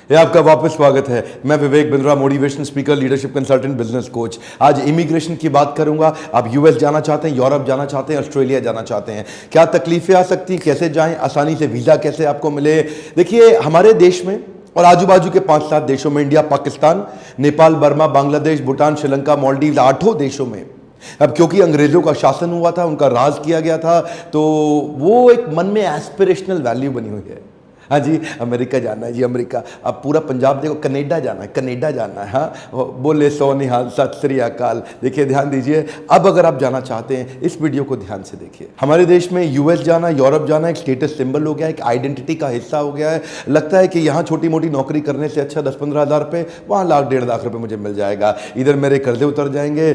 ये आपका वापस स्वागत है। मैं Vivek Bindra, motivational speaker, leadership consultant, business coach. आज इमिग्रेशन की बात करूंगा। आप यूएस जाना चाहते हैं, यूरोप जाना चाहते हैं, ऑस्ट्रेलिया जाना चाहते हैं, क्या तकलीफें आ सकती हैं, कैसे जाएं, आसानी से वीज़ा कैसे आपको मिले। देखिए, हमारे देश में और आजू बाजू के 5-7 देशों में, इंडिया, पाकिस्तान, नेपाल, बर्मा, बांग्लादेश, भूटान, श्रीलंका, मालदीव, 8 देशों में अब क्योंकि अंग्रेजों का शासन हुआ था, उनका राज किया गया था, तो वो एक मन में एस्पिरेशनल वैल्यू बनी हुई है। हाँ जी, अमेरिका जाना है जी, अमेरिका। अब पूरा पंजाब देखो, कनाडा जाना है, कनाडा जाना है। हाँ, बोले सो निहाल, सत श्री अकाल। देखिए, ध्यान दीजिए। अब अगर आप जाना चाहते हैं, इस वीडियो को ध्यान से देखिए। हमारे देश में यूएस जाना, यूरोप जाना एक स्टेटस सिंबल हो गया है, एक आइडेंटिटी का हिस्सा हो गया है। लगता है कि यहाँ छोटी मोटी नौकरी करने से अच्छा 10-15 हज़ार रुपये, वहाँ लाख 1.5 लाख रुपये मुझे मिल जाएगा। इधर मेरे कर्जे उतर जाएंगे,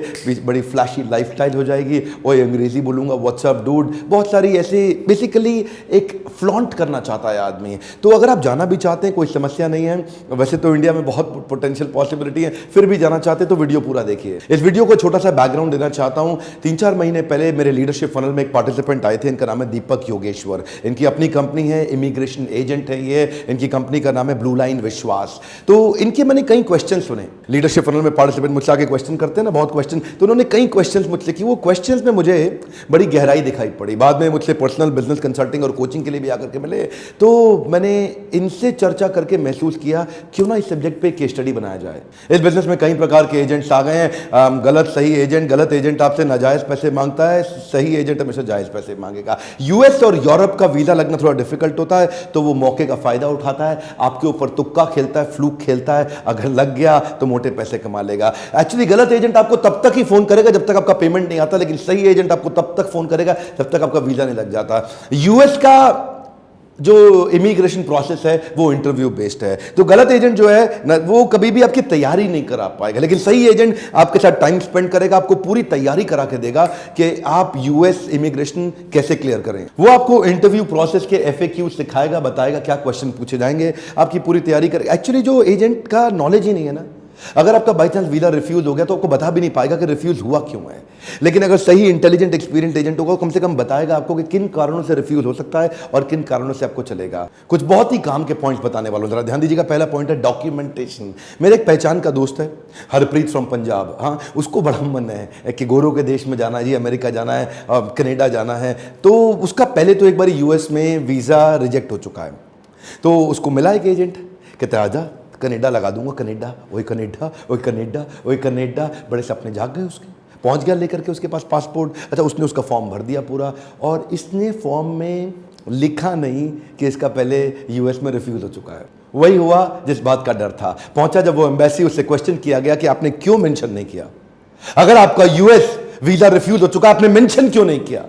बड़ी फ्लैशी लाइफस्टाइल हो जाएगी, और अंग्रेजी बोलूँगा, व्हाट्सअप डूड, बहुत सारी ऐसी, बेसिकली एक फ्लॉन्ट करना चाहता है आदमी। तो अगर आप जाना भी चाहते हैं, कोई समस्या नहीं है। वैसे तो इंडिया में बहुत पोटेंशियल पॉसिबिलिटी है, फिर भी जाना चाहते हैं तो वीडियो पूरा देखिए। इस वीडियो को छोटा सा बैकग्राउंड देना चाहता हूं। 3-4 महीने पहले मेरे लीडरशिप फनल में एक पार्टिसिपेंट आए थे। इनका नाम है दीपक योगेश्वर। इनकी अपनी कंपनी है, इमिग्रेशन एजेंट है ये। इनकी कंपनी का नाम है ब्लू लाइन विश्वास। तो इनके मैंने कई क्वेश्चन सुने। लीडरशिप फनल में पार्टिसिपेंट मुझसे आके क्वेश्चन करते हैं ना, बहुत क्वेश्चन, तो उन्होंने कई क्वेश्चन मुझसे की। वो क्वेश्चन में मुझे बड़ी गहराई दिखाई पड़ी। बाद में मुझसे पर्सनल बिजनेस कंसल्टिंग और कोचिंग के लिए भी आकर के मिले। तो मैंने इनसे चर्चा करके महसूस किया, क्यों ना इस सब्जेक्ट पे केस स्टडी बनाया जाए। इस बिजनेस में कई प्रकार के एजेंट्स आ गए हैं। गलत सही एजेंट, गलत एजेंट आपसे नाजायज पैसे मांगता है, सही एजेंट हमेशा जायज पैसे मांगेगा। यूएस और यूरोप का वीजा लगना थोड़ा डिफिकल्ट होता है, तो वो मौके का फायदा उठाता है, आपके ऊपर तुक्का खेलता है, फ्लूक खेलता है। अगर लग गया तो मोटे पैसे कमा लेगा। एक्चुअली गलत एजेंट आपको तब तक ही फोन करेगा जब तक आपका पेमेंट नहीं आता, लेकिन सही एजेंट आपको तब तक फोन करेगा जब तक आपका वीजा नहीं लग जाता। यूएस का जो इमिग्रेशन प्रोसेस है वो इंटरव्यू बेस्ड है। तो गलत एजेंट जो है ना, वो कभी भी आपकी तैयारी नहीं करा पाएगा, लेकिन सही एजेंट आपके साथ टाइम स्पेंड करेगा, आपको पूरी तैयारी करा के देगा कि आप यूएस इमिग्रेशन कैसे क्लियर करें। वो आपको इंटरव्यू प्रोसेस के एफएक्यू सिखाएगा, बताएगा क्या क्वेश्चन पूछे जाएंगे, आपकी पूरी तैयारी करेगा। एक्चुअली जो एजेंट का नॉलेज ही नहीं है ना, अगर आपका बाई चांस वीजा रिफ्यूज हो गया तो आपको बता भी नहीं पाएगा कि रिफ्यूज हुआ क्यों है। लेकिन अगर सही इंटेलिजेंट एक्सपीरियंस एजेंट होगा, कम से कम बताएगा आपको कि किन कारणों से रिफ्यूज हो सकता है और किन कारणों से आपको चलेगा। कुछ बहुत ही काम के पॉइंट्स बताने वालों, जरा ध्यान दीजिएगा। पहला पॉइंट है डॉक्यूमेंटेशन। मेरे एक पहचान का दोस्त है, हरप्रीत फ्रॉम पंजाब। हाँ, उसको बड़ा मन है कि गोरों के देश में जाना है जी, अमेरिका जाना है, कनाडा जाना है। तो उसका पहले तो एक बार यूएस में वीजा रिजेक्ट हो चुका है। तो उसको मिला एक एजेंट, कहते आजा कनाडा लगा दूंगा। कनाडा, वही कनाडा, वही कनाडा, वही कनाडा। बड़े सपने जाग गए उसके। पहुंच गया लेकर के उसके पास पासपोर्ट। अच्छा, उसने उसका फॉर्म भर दिया पूरा, और इसने फॉर्म में लिखा नहीं कि इसका पहले यूएस में रिफ्यूज हो चुका है। वही हुआ जिस बात का डर था। पहुंचा जब वो एम्बेसी, उससे क्वेश्चन किया गया कि आपने क्यों मेंशन नहीं किया, अगर आपका यूएस वीजा रिफ्यूज हो चुका, आपने मेंशन क्यों नहीं किया।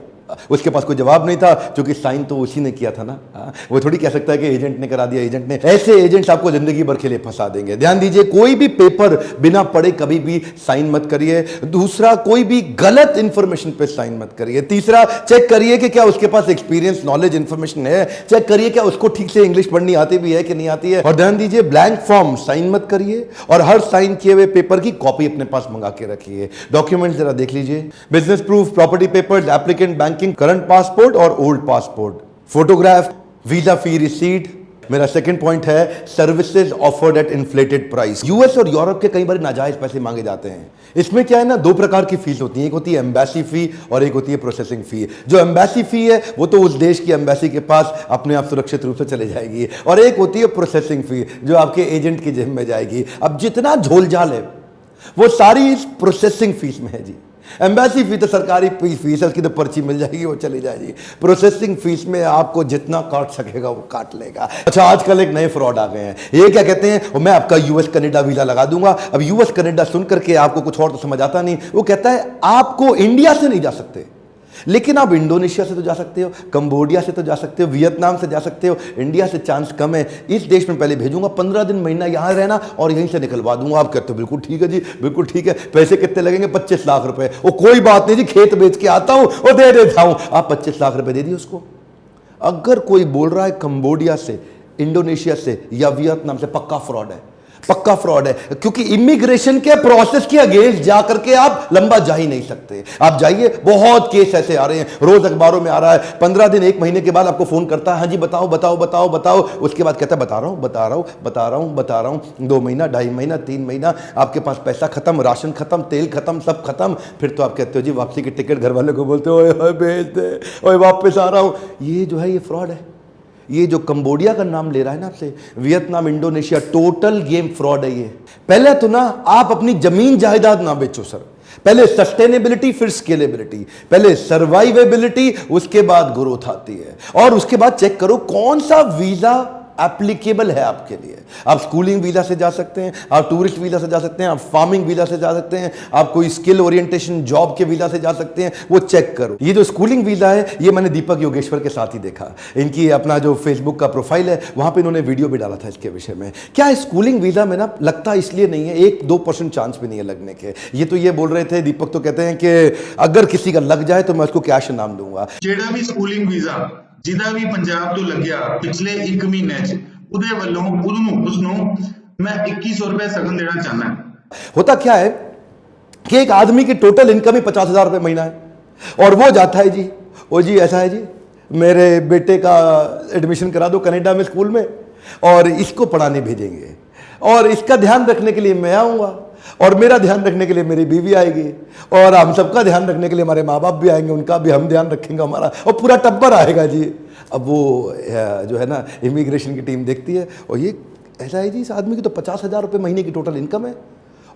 उसके पास कोई जवाब नहीं था, क्योंकि साइन तो उसी ने किया था ना। वो थोड़ी कह सकता है कि एजेंट ने करा दिया, एजेंट ने। ऐसे एजेंट्स आपको जिंदगी भर के लिए फंसा देंगे। ध्यान दीजिए, कोई भी पेपर बिना पढ़े कभी भी साइन मत करिए। दूसरा, कोई भी गलत इंफॉर्मेशन पे साइन मत करिए। तीसरा, चेक करिए कि क्या उसके पास एक्सपीरियंस, नॉलेज, इंफॉर्मेशन है। चेक करिए क्या उसको ठीक से इंग्लिश पढ़नी आती भी है कि नहीं आती है। और ध्यान दीजिए, ब्लैंक फॉर्म साइन मत करिए, और हर साइन किए हुए पेपर की कॉपी अपने पास मंगा के रखिए। डॉक्यूमेंट जरा देख लीजिए, business proof, property papers, applicant banking, current passport और ओल्ड पासपोर्ट, फोटोग्राफ, वीजा फी रिसीट। मेरा सेकंड पॉइंट है services offered eight inflated price. US और यूरोप के कई बार नाजायज पैसे मांगे जाते हैं। इसमें क्या है ना, 2 प्रकार की फीस होती है। एक होती है एम्बेसी फी और एक होती है प्रोसेसिंग फी। जो एम्बेसी फी है वो तो उस देश की एम्बेसी के पास अपने आप सुरक्षित रूप से चले जाएगी, और एक होती है प्रोसेसिंग फी जो आपके एजेंट की जेब में जाएगी। अब जितना झोलझाल है वो सारी इस प्रोसेसिंग फीस में है जी। एम्बेसी फी तो सरकारी फीस है, उसकी तो पर्ची मिल जाएगी, वो चली जाएगी। प्रोसेसिंग फीस में आपको जितना काट सकेगा वो काट लेगा। अच्छा, आजकल एक नए फ्रॉड आ गए हैं। ये क्या कहते हैं, मैं आपका यूएस कनाडा वीजा लगा दूंगा। अब यूएस कनाडा सुन करके आपको कुछ और तो समझ आता नहीं। वो कहता है आपको इंडिया से नहीं जा सकते, लेकिन आप इंडोनेशिया से तो जा सकते हो, कंबोडिया से तो जा सकते हो, वियतनाम से जा सकते हो। इंडिया से चांस कम है। इस देश में पहले भेजूंगा, 15 दिन महीना यहां रहना और यहीं से निकलवा दूंगा। आप कहते हो बिल्कुल ठीक है जी, बिल्कुल ठीक है। पैसे कितने लगेंगे? 25 लाख रुपए। वो कोई बात नहीं जी, खेत बेच के आता हूं और दे देता हूं। आप 25 लाख रुपए दे दिए उसको। अगर कोई बोल रहा है कंबोडिया से, इंडोनेशिया से या वियतनाम से, पक्का फ्रॉड है। पक्का फ्रॉड है, क्योंकि इमिग्रेशन के प्रोसेस के अगेंस्ट जाकर के आप लंबा जा ही नहीं सकते। आप जाइए, बहुत केस ऐसे आ रहे हैं, रोज अखबारों में आ रहा है। 15 दिन 1 महीने के बाद आपको फोन करता है, हाँ जी बताओ बताओ बताओ बताओ, उसके बाद कहता है बता रहा हूं बता रहा हूं बता रहा हूं बता रहा हूं, 2 महीना 2.5 महीना 3 महीना, आपके पास पैसा खत्म, राशन खत्म, तेल खत्म, सब खत्म। फिर तो आप कहते हो जी वापसी की टिकट, घर वाले को बोलते हो ओए भेज दे, ओए वापस आ रहा हूं। ये जो है ये फ्रॉड है। ये जो कंबोडिया का नाम ले रहा है ना आपसे, Vietnam, Indonesia, total game fraud है ये। पहले तो ना आप अपनी जमीन जायदाद ना बेचो सर, पहले सस्टेनेबिलिटी फिर स्केलेबिलिटी, पहले सर्वाइवेबिलिटी उसके बाद ग्रोथ आती है, और उसके बाद चेक करो कौन सा वीजा एप्लीकेबल है आपके लिए। आप स्कूलिंग वीजा से जा सकते हैं, आप टूरिस्ट वीजा से जा सकते हैं, आप फार्मिंग वीजा से जा सकते हैं, आप कोई स्किल ओरिएंटेशन जॉब के वीजा से जा सकते हैं, वो चेक करो। ये जो स्कूलिंग वीजा है ये मैंने दीपक योगेश्वर के साथ ही देखा, इनकी अपना जो फेसबुक का प्रोफाइल है वहां पे इन्होंने वीडियो भी डाला था इसके विषय में। क्या स्कूलिंग वीजा में ना लगता इसलिए नहीं है, 1-2% चांस भी नहीं है लगने के। ये तो ये बोल रहे थे, दीपक तो कहते हैं कि अगर किसी का लग जाए तो मैं उसको कैश इनाम दूंगा। ਜਿਹੜਾ ਵੀ ਸਕੂਲਿੰਗ ਵੀਜ਼ਾ ਜਿਹਦਾ ਵੀ ਪੰਜਾਬ ਤੋਂ ਲੱਗਿਆ ਪਿਛਲੇ 1 ਮਹੀਨੇ 'ਚ ਉਹਦੇ ਵੱਲੋਂ ਉਸਨੂੰ मैं 2100 रुपए सगन देना चाहना है। होता क्या है कि एक आदमी की टोटल इनकम ही 50,000 रुपए महीना है, और वो जाता है जी, ओ जी ऐसा है जी मेरे बेटे का एडमिशन करा दो कनाडा में स्कूल में, और इसको पढ़ाने भेजेंगे, और इसका ध्यान रखने के लिए मैं आऊँगा, और मेरा ध्यान रखने के लिए मेरी बीवी आएगी, और हम सबका ध्यान रखने के लिए हमारे माँ बाप भी आएंगे, उनका भी हम ध्यान रखेंगे हमारा, और पूरा टब्बर आएगा जी। अब वो जो है ना इमिग्रेशन की टीम देखती है, और ये ऐसा है जी इस आदमी की तो 50,000 रुपये महीने की टोटल इनकम है,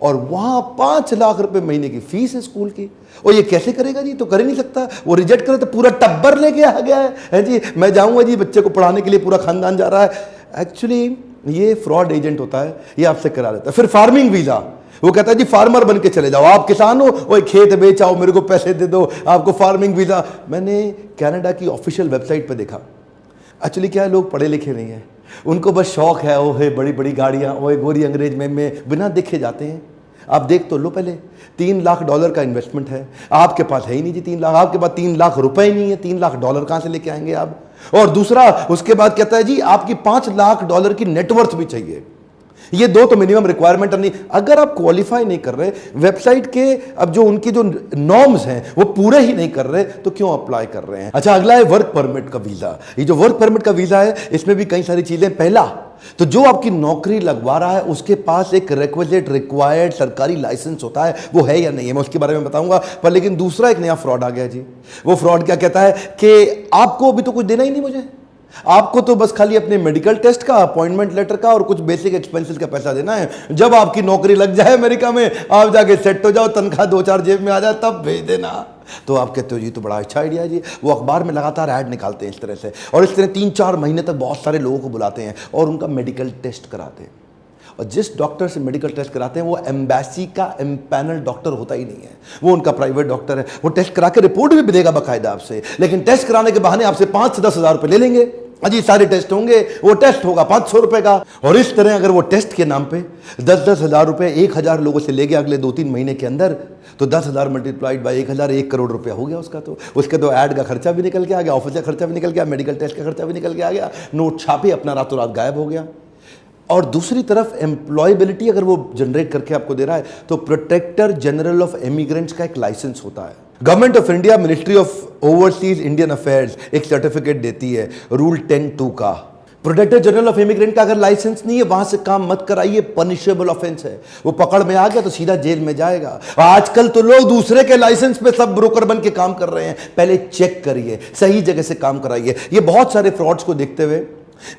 और वहाँ 5 लाख रुपए महीने की फीस है स्कूल की, और ये कैसे करेगा जी, तो कर ही नहीं सकता। वो रिजेक्ट करे तो पूरा टब्बर लेके आ गया है जी, मैं जाऊँगा जी बच्चे को पढ़ाने के लिए, पूरा खानदान जा रहा है। एक्चुअली ये फ्रॉड एजेंट होता है, ये आपसे करा देता है। फिर फार्मिंग वीज़ा, वो कहता है जी फार्मर बन के चले जाओ, आप किसान हो, वो खेत बेच आओ, मेरे को पैसे दे दो, आपको फार्मिंग वीज़ा। मैंने कनाडा की ऑफिशियल वेबसाइट पर देखा, एक्चुअली क्या है, लोग पढ़े लिखे नहीं हैं, उनको बस शौक है, ओ है बड़ी बड़ी गाड़ियाँ, ओए गोरी अंग्रेज में बिना देखे जाते हैं। आप देख तो लो पहले, $3 लाख का इन्वेस्टमेंट है, आपके पास है ही नहीं जी 3 लाख, आपके पास 3 लाख रुपए ही नहीं है, $3 लाख कहाँ से लेके आएंगे आप। और दूसरा उसके बाद कहता है जी आपकी $5 लाख की नेटवर्थ भी चाहिए। ये 2 तो मिनिमम रिक्वायरमेंट नहीं, अगर आप क्वालिफाई नहीं कर रहे, वेबसाइट के अब जो उनकी जो नॉर्म्स हैं वो पूरे ही नहीं कर रहे, तो क्यों अप्लाई कर रहे हैं। अच्छा, अगला है वर्क परमिट का वीजा। ये जो वर्क परमिट का वीजा है इसमें भी कई सारी चीजें। पहला तो जो आपकी नौकरी लगवा रहा है उसके पास एक रिक्विजिट रिक्वायर्ड सरकारी लाइसेंस होता है, वो है या नहीं है, मैं उसके बारे में बताऊंगा। पर लेकिन दूसरा एक नया फ्रॉड आ गया जी। वो फ्रॉड क्या कहता है कि आपको अभी तो कुछ देना ही नहीं मुझे, आपको तो बस खाली अपने मेडिकल टेस्ट का, अपॉइंटमेंट लेटर का और कुछ बेसिक एक्सपेंसेस का पैसा देना है। जब आपकी नौकरी लग जाए अमेरिका में, आप जाके सेट हो जाओ, तनख्वाह 2-4 जेब में आ जाए, तब भेज देना। तो आप कहते हो जी तो बड़ा अच्छा आइडिया है जी। वो अखबार में लगातार ऐड निकालते हैं इस तरह से, और इस तरह 3-4 महीने तक बहुत सारे लोगों को बुलाते हैं और उनका मेडिकल टेस्ट कराते हैं। और जिस डॉक्टर से मेडिकल टेस्ट कराते हैं वो एम्बेसी का एम्पैनल डॉक्टर होता ही नहीं है, वो उनका प्राइवेट डॉक्टर है। वो टेस्ट करा के रिपोर्ट भी देगा बाकायदा आपसे, लेकिन टेस्ट कराने के बहाने आपसे 5 से 10 हज़ार रुपये ले लेंगे। अजी सारे टेस्ट होंगे, वो टेस्ट होगा 500 रुपए का। और इस तरह अगर वो टेस्ट के नाम पे 10-10 हज़ार रुपये 1,000 लोगों से ले गया अगले 2-3 महीने के अंदर, तो 10,000 मल्टीप्लाइड बाई 1,000, 1 करोड़ रुपया हो गया उसका। तो उसके तो ऐड का खर्चा भी निकल के आ गया, ऑफिस का खर्चा भी निकल गया, मेडिकल टेस्ट का खर्चा भी निकल के आ गया, नोट छापे अपना रातों रात गायब हो गया। और दूसरी तरफ एम्प्लॉयबिलिटी अगर वो जनरेट करके आपको दे रहा है, तो प्रोटेक्टर जनरल ऑफ इमिग्रेंट्स का एक लाइसेंस होता है। Government of India, ministry of overseas Indian affairs एक सर्टिफिकेट देती है रूल 10(2) का। प्रोटेक्टर जनरल ऑफ इमिग्रेंट का अगर लाइसेंस नहीं है, वहां से काम मत कराइए, पनिशेबल ऑफेंस है। वो पकड़ में आ गया तो सीधा जेल में जाएगा। आजकल तो लोग दूसरे के लाइसेंस पे सब ब्रोकर बन के काम कर रहे हैं। पहले चेक करिए, सही जगह से काम कराइए। ये बहुत सारे फ्रॉड्स को देखते हुए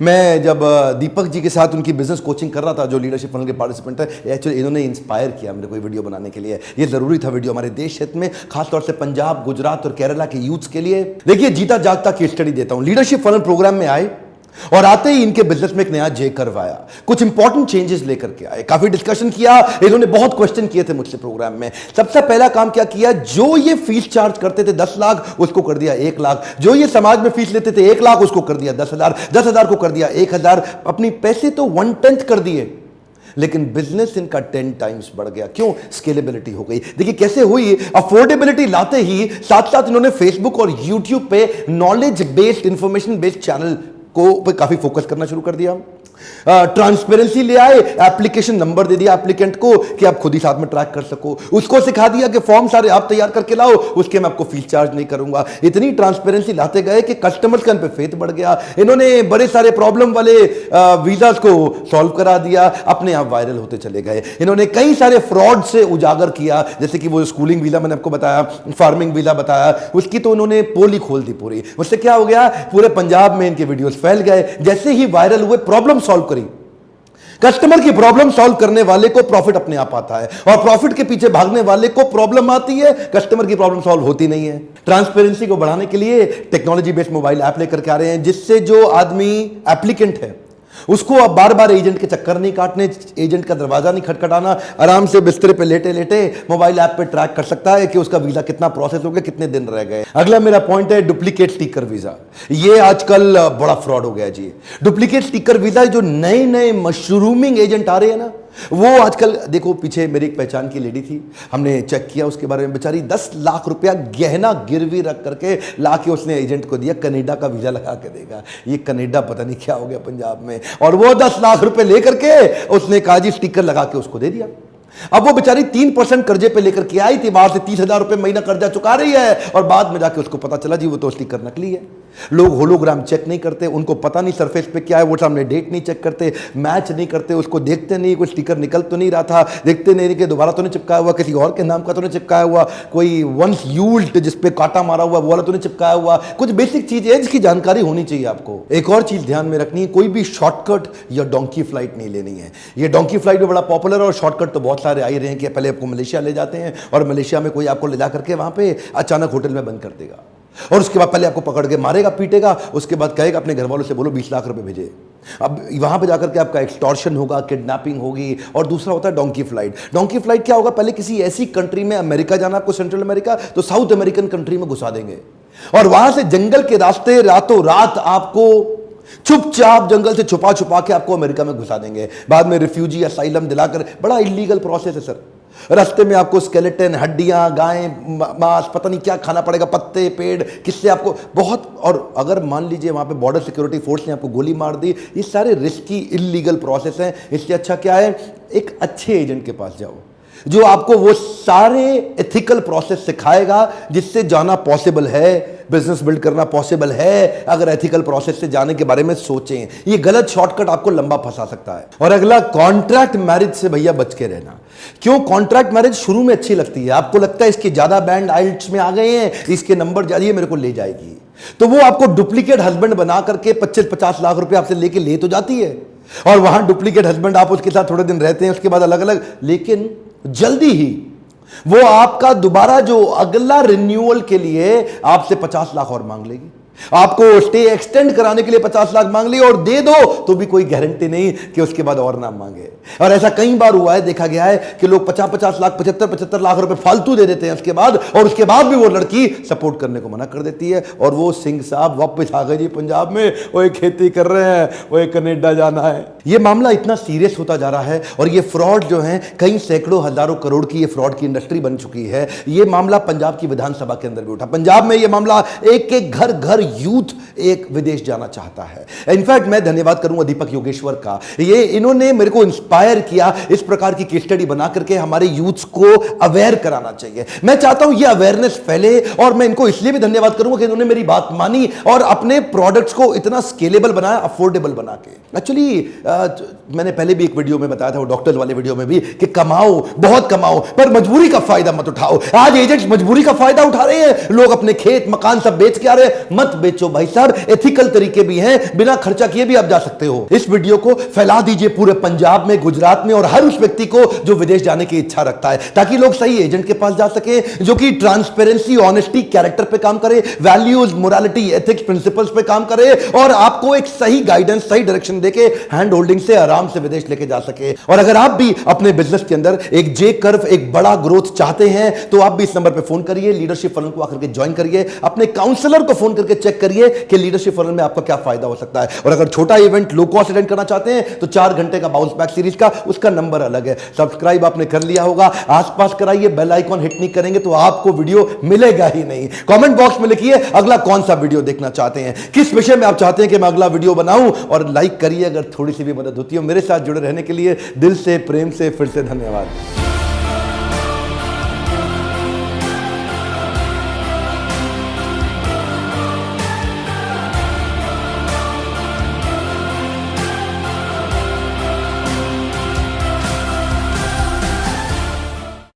मैं जब दीपक जी के साथ उनकी बिजनेस कोचिंग कर रहा था, जो लीडरशिप फनल के पार्टिसिपेंट है, एक्चुअली इन्होंने इंस्पायर किया मेरे को वीडियो बनाने के लिए। ये जरूरी था वीडियो हमारे देश क्षेत्र में, खासतौर से पंजाब, गुजरात और केरला के यूथ्स के लिए। देखिए, जीता जागता केस स्टडी देता हूं। लीडरशिप फनल प्रोग्राम में आए और आते ही इनके बिजनेस में एक नया जे कर्व आया, कुछ इंपॉर्टेंट चेंजेस लेकर के आए। काफी डिस्कशन किया, इन्होंने बहुत क्वेश्चन किए थे मुझसे प्रोग्राम में। सबसे पहला काम क्या किया, जो ये फीस चार्ज करते थे 10 लाख, उसको कर दिया 1 लाख। जो ये समाज में फीस लेते थे 1 लाख, उसको कर दिया 10,000। 10,000 को कर दिया 1,000। अपनी पैसे तो 1/10 कर दिए, लेकिन बिजनेस इनका 10 टाइम्स बढ़ गया। क्यों? स्केलेबिलिटी हो गई। देखिए कैसे हुई। अफोर्डेबिलिटी लाते ही साथ साथ इन्होंने फेसबुक और यूट्यूब पे knowledge based, information based channel को पे काफी फोकस करना शुरू कर दिया। ट्रांसपेरेंसी ले आए, एप्लीकेशन नंबर दे दिया एप्लीकेंट को कि आप खुद ही साथ में ट्रैक कर सको, उसको सिखा दिया कि फॉर्म सारे आप तैयार करके लाओ, उसके मैं आपको फीस चार्ज नहीं करूंगा। इतनी ट्रांसपेरेंसी लाते गए कि कस्टमर्स का इन पे फेथ बढ़ गया। इन्होंने बड़े सारे प्रॉब्लम वाले वीजास को सॉल्व करा दिया, अपने आप वायरल होते चले गए। इन्होंने कई सारे फ्रॉड से उजागर किया, जैसे कि वो स्कूलिंग वीजा मैंने आपको बताया, फार्मिंग वीजा बताया, उसकी तो उन्होंने पोल ही खोल दी पूरी। उससे क्या हो गया, पूरे पंजाब में इनके वीडियोस फैल गए। जैसे ही वायरल हुए, प्रॉब्लम सॉल्व करी, कस्टमर की प्रॉब्लम सॉल्व करने वाले को प्रॉफिट अपने आप आता है, और प्रॉफिट के पीछे भागने वाले को प्रॉब्लम आती है, कस्टमर की प्रॉब्लम सॉल्व होती नहीं है। ट्रांसपेरेंसी को बढ़ाने के लिए टेक्नोलॉजी बेस्ड मोबाइल ऐप लेकर के आ रहे हैं, जिससे जो आदमी एप्लीकेंट है उसको अब बार बार एजेंट के चक्कर नहीं काटने, एजेंट का दरवाजा नहीं खटखटाना, आराम से बिस्तर पे लेटे लेटे मोबाइल ऐप पे ट्रैक कर सकता है कि उसका वीजा कितना प्रोसेस हो गया, कितने दिन रह गए। अगला मेरा पॉइंट है डुप्लीकेट स्टिकर वीजा। ये आजकल बड़ा फ्रॉड हो गया जी। डुप्लीकेट स्टिकर वीजा, जो नए नए मशरूमिंग एजेंट आ रहे हैं ना, वो आजकल देखो, पीछे मेरी एक पहचान की लेडी थी, हमने चेक किया उसके बारे में, बेचारी 10 लाख रुपया गहना गिरवी रख करके ला के उसने एजेंट को दिया, कनाडा का वीजा लगा के देगा। ये कनाडा पता नहीं क्या हो गया पंजाब में, और वो 10 लाख रुपए लेकर के उसने काजी स्टिकर लगा के उसको दे दिया। अब वो बेचारी 3% कर्जे पे लेकर के आई थी, बाहर से 30,000 रुपए महीना कर्जा चुका रही है, और बाद में जाके उसको पता चला जी वो तो स्टिकर नकली है। लोग होलोग्राम चेक नहीं करते, उनको पता नहीं सरफेस पे क्या है, वो सामने डेट नहीं चेक करते, मैच नहीं करते, उसको देखते नहीं कोई स्टिकर निकल तो नहीं रहा था, देखते नहीं कि दोबारा तो नहीं चिपकाया हुआ, किसी और के नाम का तो नहीं चिपकाया हुआ, कोई वंस यूज्ड जिसपे कांटा मारा हुआ वो वाला तो नहीं चिपकाया हुआ। कुछ बेसिक चीज है जिसकी जानकारी होनी चाहिए आपको। एक और चीज ध्यान में रखनी है, कोई भी शॉर्टकट या डोंकी फ्लाइट नहीं लेनी है। ये डोंकी फ्लाइट भी बड़ा पॉपुलर है, और शॉर्टकट तो बहुत सारे आ ही रहे हैं कि पहले आपको मलेशिया ले जाते हैं, और मलेशिया में कोई आपको ले जा करके वहां पे अचानक होटल में बंद कर देगा, और उसके बाद पहले आपको पकड़ के मारेगा, पीटेगा, उसके बाद कहेगा अपने घर वालों से बोलो 20 लाख रुपए भेजे। अब वहां पे जाकर के आपका एक्सटॉर्शन होगा, किडनैपिंग होगी। और दूसरा होता है डोंकी फ्लाइट। डोंकी फ्लाइट क्या होगा, पहले किसी ऐसी कंट्री में, अमेरिका जाना आपको, सेंट्रल अमेरिका, तो साउथ अमेरिकन कंट्री में घुसा देंगे, और वहां से जंगल के रास्ते रातों रात आपको चुपचाप जंगल से छुपा छुपा के आपको अमेरिका में घुसा देंगे। बाद में रिफ्यूजी असाइलम दिलाकर, बड़ा इलीगल प्रोसेस है सर। रास्ते में आपको स्केलेटन, हड्डियां, गायें, मांस, पता नहीं क्या खाना पड़ेगा, पत्ते, पेड़, किससे आपको बहुत। और अगर मान लीजिए वहां पे बॉर्डर सिक्योरिटी फोर्स ने आपको गोली मार दी, ये सारे रिस्की इलीगल प्रोसेस हैं। इससे अच्छा क्या है, एक अच्छे एजेंट के पास जाओ जो आपको वो सारे एथिकल प्रोसेस सिखाएगा जिससे जाना पॉसिबल है, बिजनेस बिल्ड करना पॉसिबल है, अगर एथिकल प्रोसेस से जाने के बारे में सोचें। ये गलत शॉर्टकट आपको लंबा फंसा सकता है। और अगला, कॉन्ट्रैक्ट मैरिज से भैया बच के रहना। क्यों? कॉन्ट्रैक्ट मैरिज शुरू में अच्छी लगती है, आपको लगता है इसके ज्यादा बैंड आइल्ट्स में आ गए हैं, इसके नंबर ज्यादा, मेरे को ले जाएगी, तो वो आपको डुप्लीकेट हस्बैंड बना करके 25-50 लाख रुपए आपसे लेके ले तो जाती है, और वहां डुप्लीकेट हस्बैंड आप उसके साथ थोड़े दिन रहते हैं, उसके बाद अलग अलग, लेकिन जल्दी ही वो आपका दोबारा जो अगला रिन्यूअल के लिए आपसे 50 लाख और मांग लेगी, आपको स्टे एक्सटेंड कराने के लिए 50 लाख मांग ली, और दे दो तो भी कोई गारंटी नहीं कि उसके बाद और ना मांगे। और ऐसा कई बार हुआ है, देखा गया है कि लोग 50-50 लाख, 75-75 लाख रुपए फालतू दे देते हैं उसके बाद, और उसके बाद भी वो लड़की सपोर्ट करने को मना कर देती है, और वो सिंह साहब वापस आ गए जी पंजाब में, वो खेती कर रहे हैं, वो कनाडा जाना है। ये मामला इतना सीरियस होता जा रहा है, और ये फ्रॉड जो है, कई सैकड़ों हजारों करोड़ की ये फ्रॉड की इंडस्ट्री बन चुकी है। ये मामला पंजाब की विधानसभा के अंदर भी उठा। पंजाब में ये मामला, एक एक घर घर यूथ एक विदेश जाना चाहता है। इनफैक्ट मैं धन्यवाद करूंगा दीपक योगेश्वर का, ये इन्होंने मेरे को इंस्पायर किया, इस प्रकार की केस स्टडी बना करके हमारे यूथ्स को अवेयर कराना चाहिए। मैं चाहता हूं ये अवेयरनेस फैले, और मैं इनको इसलिए भी धन्यवाद करूंगा कि इन्होंने मेरी बात मानी और अपने प्रोडक्ट्स को इतना स्केलेबल बनाया, अफोर्डेबल बना के। एक्चुअली मैंने पहले भी एक वीडियो में बताया था, वो डॉक्टर्स वाले वीडियो में भी, कि कमाओ, बहुत कमाओ, पर मजबूरी का फायदा मत उठाओ। आज एजेंट्स मजबूरी का फायदा उठा रहे हैं, लोग अपने खेत मकान सब बेच के आ रहे हैं। मत बेचो भाई साहब, एथिकल तरीके भी हैं, बिना खर्चा किए भी आप जा सकते हो। इस वीडियो को फैला दीजिए पूरे पंजाब में, गुजरात में, और हर उस व्यक्ति को जो विदेश जाने की इच्छा रखता है, ताकि लोग सही एजेंट के पास जा सके, जो कि ट्रांसपेरेंसी, ऑनेस्टी, कैरेक्टर पे काम करे, वैल्यूज, मोरालिटी, एथिक्स, प्रिंसिपल्स पे काम करे, और आपको एक सही गाइडेंस, सही डायरेक्शन देके हैंड होल्डिंग से आराम से विदेश लेके जा सके। और अगर आप भी अपने बिजनेस के अंदर एक जे कर्व, एक बड़ा ग्रोथ चाहते हैं, तो आप भी इस नंबर पे फोन करिए, लीडरशिप फलन को आकर के ज्वाइन करिए, अपने काउंसलर को फोन करके चेक करिए कि लीडरशिप फनल में आपका क्या फायदा हो सकता है। और अगर छोटा इवेंट लो कॉस्ट अटेंड करना चाहते हैं तो 4 घंटे का बाउंस बैक सीरीज का, उसका नंबर अलग है। सब्सक्राइब आपने कर लिया होगा, आसपास कराइए, बेल आइकॉन हिट नहीं करेंगे तो आपको वीडियो मिलेगा ही नहीं। कमेंट बॉक्स में लिखिए अगला कौन सा वीडियो देखना चाहते हैं, किस विषय में आप चाहते हैं कि मैं अगला वीडियो बनाऊं, और लाइक करिए अगर थोड़ी सी भी मदद होती है। मेरे साथ जुड़े रहने के लिए दिल से, प्रेम से फिर से धन्यवाद।